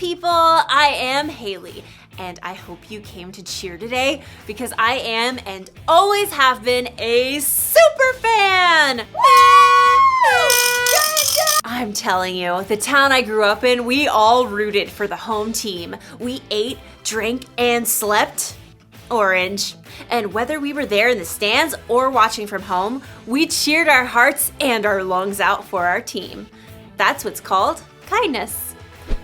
people, I am Haley, and I hope you came to cheer today because I am and always have been a super fan! I'm telling you, the town I grew up in, we all rooted for the home team. We ate, drank, and slept orange. And whether we were there in the stands or watching from home, we cheered our hearts and our lungs out for our team. That's what's called kindness.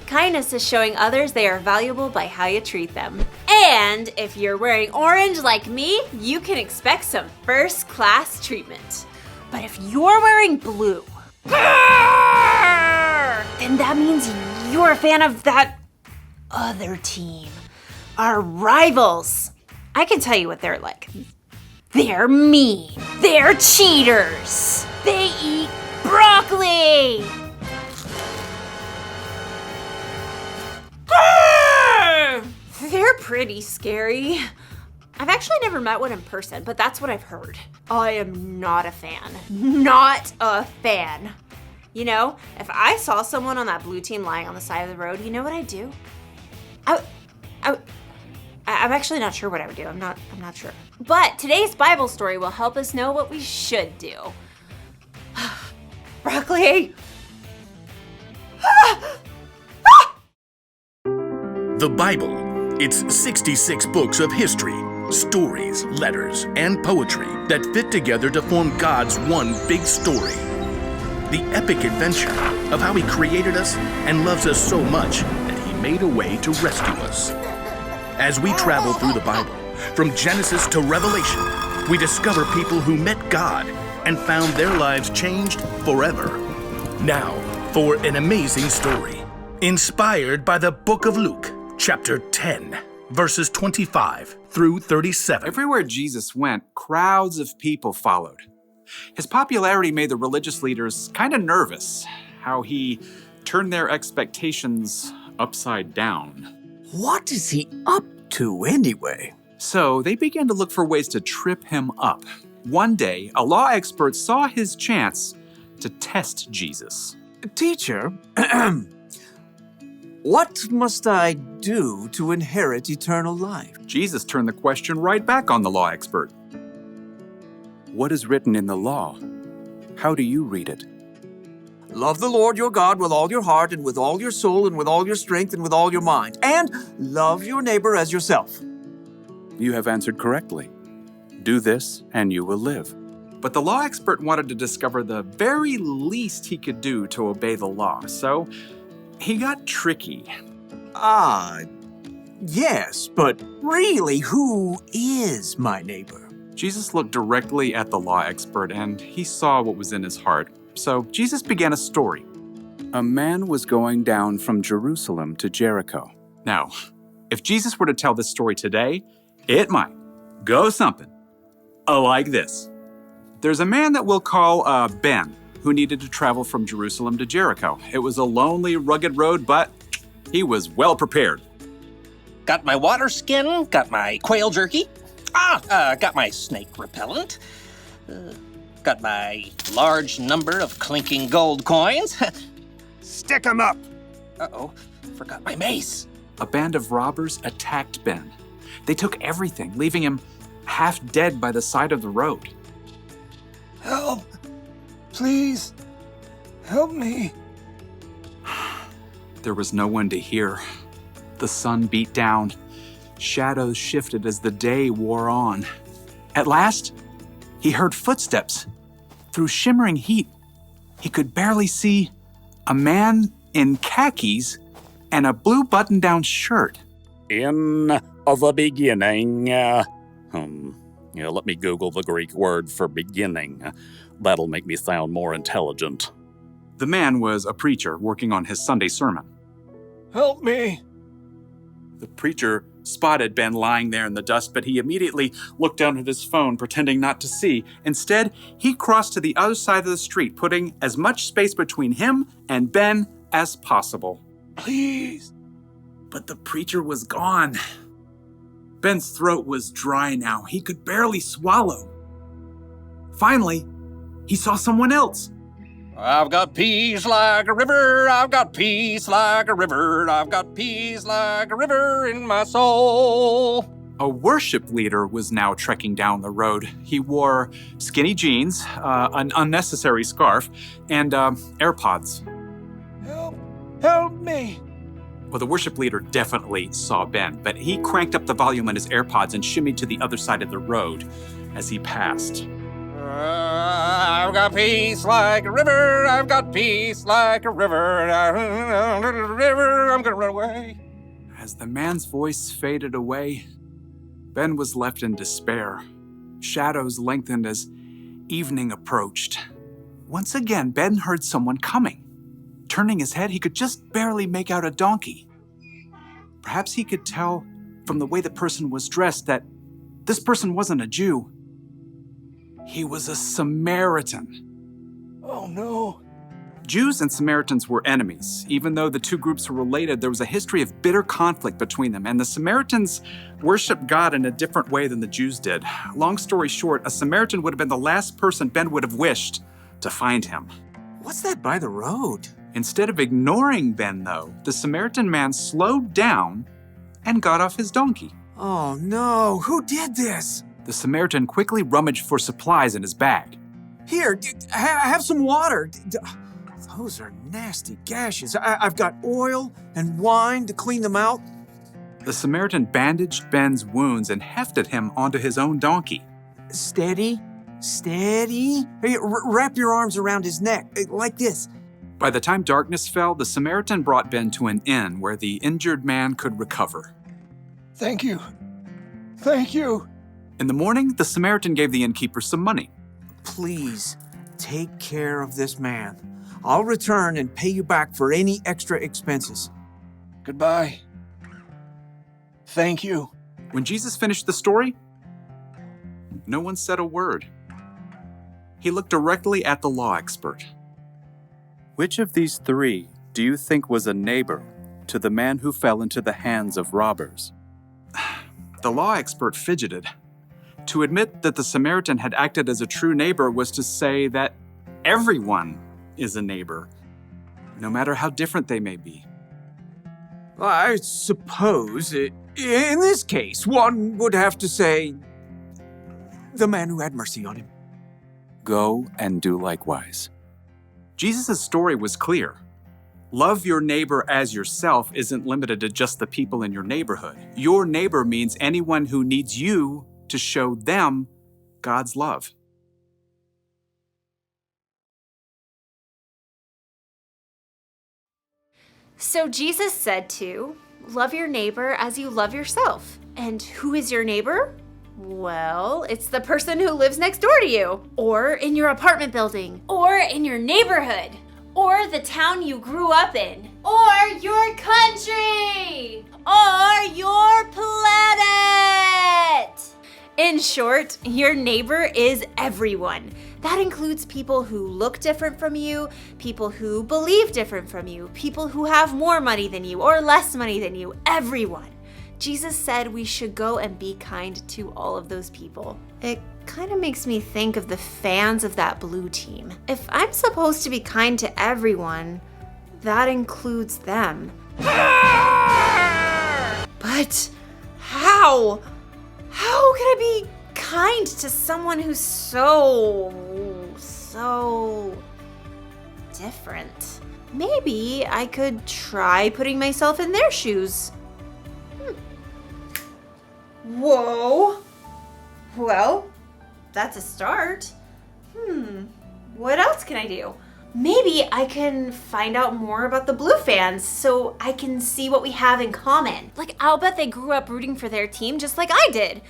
Kindness is showing others they are valuable by how you treat them. And if you're wearing orange like me, you can expect some first-class treatment. But if you're wearing blue, then that means you're a fan of that other team. Our rivals. I can tell you what they're like. They're mean. They're cheaters. They eat broccoli. They're pretty scary. I've actually never met one in person, but that's what I've heard. I am not a fan. Not a fan. You know, if I saw someone on that blue team lying on the side of the road, you know what I'd do? I'm actually not sure what I would do. I'm not sure. But today's Bible story will help us know what we should do. Broccoli! The Bible. It's 66 books of history, stories, letters, and poetry that fit together to form God's one big story. The epic adventure of how He created us and loves us so much that He made a way to rescue us. As we travel through the Bible, from Genesis to Revelation, we discover people who met God and found their lives changed forever. Now, for an amazing story, inspired by the book of Luke, chapter 10, verses 25 through 37. Everywhere Jesus went, crowds of people followed. His popularity made the religious leaders kind of nervous, how he turned their expectations upside down. What is he up to anyway? So they began to look for ways to trip him up. One day, a law expert saw his chance to test Jesus. Teacher, what must I do to inherit eternal life? Jesus turned the question right back on the law expert. What is written in the law? How do you read it? Love the Lord your God with all your heart and with all your soul and with all your strength and with all your mind. And love your neighbor as yourself. You have answered correctly. Do this and you will live. But the law expert wanted to discover the very least he could do to obey the law, so he got tricky. Yes, but really, who is my neighbor? Jesus looked directly at the law expert and he saw what was in his heart. So Jesus began a story. A man was going down from Jerusalem to Jericho. Now, if Jesus were to tell this story today, it might go something like this. There's a man that we'll call Ben, who needed to travel from Jerusalem to Jericho. It was a lonely, rugged road, but he was well prepared. Got my water skin, got my quail jerky, got my snake repellent, got my large number of clinking gold coins. Stick 'em up! Uh-oh, forgot my mace. A band of robbers attacked Ben. They took everything, leaving him half dead by the side of the road. Help! Please, help me. There was no one to hear. The sun beat down. Shadows shifted as the day wore on. At last, he heard footsteps. Through shimmering heat, he could barely see a man in khakis and a blue button-down shirt. In the beginning, let me Google the Greek word for beginning. That'll make me sound more intelligent. The man was a preacher working on his Sunday sermon. Help me! The preacher spotted Ben lying there in the dust, but he immediately looked down at his phone, pretending not to see. Instead, he crossed to the other side of the street, putting as much space between him and Ben as possible. Please! But the preacher was gone. Ben's throat was dry now. He could barely swallow. Finally, he saw someone else. I've got peace like a river, I've got peace like a river, I've got peace like a river in my soul. A worship leader was now trekking down the road. He wore skinny jeans, an unnecessary scarf, and AirPods. Help me. Well, the worship leader definitely saw Ben, but he cranked up the volume on his AirPods and shimmied to the other side of the road as he passed. I've got peace like a river, I've got peace like a river, I'm gonna run away. As the man's voice faded away, Ben was left in despair. Shadows lengthened as evening approached. Once again, Ben heard someone coming. Turning his head, he could just barely make out a donkey. Perhaps he could tell from the way the person was dressed that this person wasn't a Jew. He was a Samaritan. Oh no. Jews and Samaritans were enemies. Even though the two groups were related, there was a history of bitter conflict between them, and the Samaritans worshiped God in a different way than the Jews did. Long story short, a Samaritan would have been the last person Ben would have wished to find him. What's that by the road? Instead of ignoring Ben, though, the Samaritan man slowed down and got off his donkey. Oh no, who did this? The Samaritan quickly rummaged for supplies in his bag. Here, have some water. Those are nasty gashes. I've got oil and wine to clean them out. The Samaritan bandaged Ben's wounds and hefted him onto his own donkey. Steady. Hey, wrap your arms around his neck, like this. By the time darkness fell, the Samaritan brought Ben to an inn where the injured man could recover. Thank you. In the morning, the Samaritan gave the innkeeper some money. Please, take care of this man. I'll return and pay you back for any extra expenses. Goodbye. Thank you. When Jesus finished the story, no one said a word. He looked directly at the law expert. Which of these three do you think was a neighbor to the man who fell into the hands of robbers? The law expert fidgeted. To admit that the Samaritan had acted as a true neighbor was to say that everyone is a neighbor, no matter how different they may be. I suppose, in this case, one would have to say the man who had mercy on him. Go and do likewise. Jesus' story was clear. Love your neighbor as yourself isn't limited to just the people in your neighborhood. Your neighbor means anyone who needs you to show them God's love. So Jesus said to love your neighbor as you love yourself. And who is your neighbor? Well, it's the person who lives next door to you, or in your apartment building, or in your neighborhood, or the town you grew up in, or your country, or your planet. In short, your neighbor is everyone. That includes people who look different from you, people who believe different from you, people who have more money than you or less money than you, everyone. Jesus said we should go and be kind to all of those people. It kind of makes me think of the fans of that blue team. If I'm supposed to be kind to everyone, that includes them. But how? How can I be kind to someone who's so different? Maybe I could try putting myself in their shoes. Whoa. Well, that's a start. What else can I do? Maybe I can find out more about the Blue fans so I can see what we have in common. Like, I'll bet they grew up rooting for their team just like I did.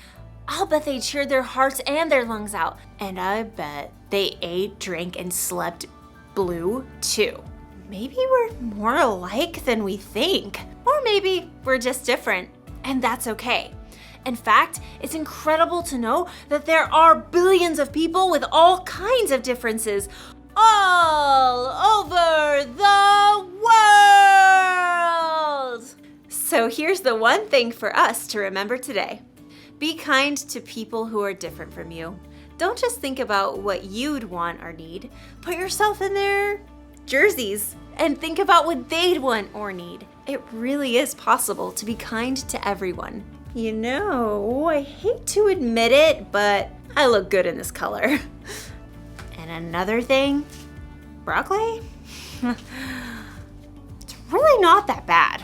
I'll bet they cheered their hearts and their lungs out. And I bet they ate, drank, and slept blue too. Maybe we're more alike than we think. Or maybe we're just different. And that's okay. In fact, it's incredible to know that there are billions of people with all kinds of differences all over the world. So here's the one thing for us to remember today. Be kind to people who are different from you. Don't just think about what you'd want or need. Put yourself in their jerseys and think about what they'd want or need. It really is possible to be kind to everyone. You know, I hate to admit it, but I look good in this color. And another thing, broccoli? It's really not that bad.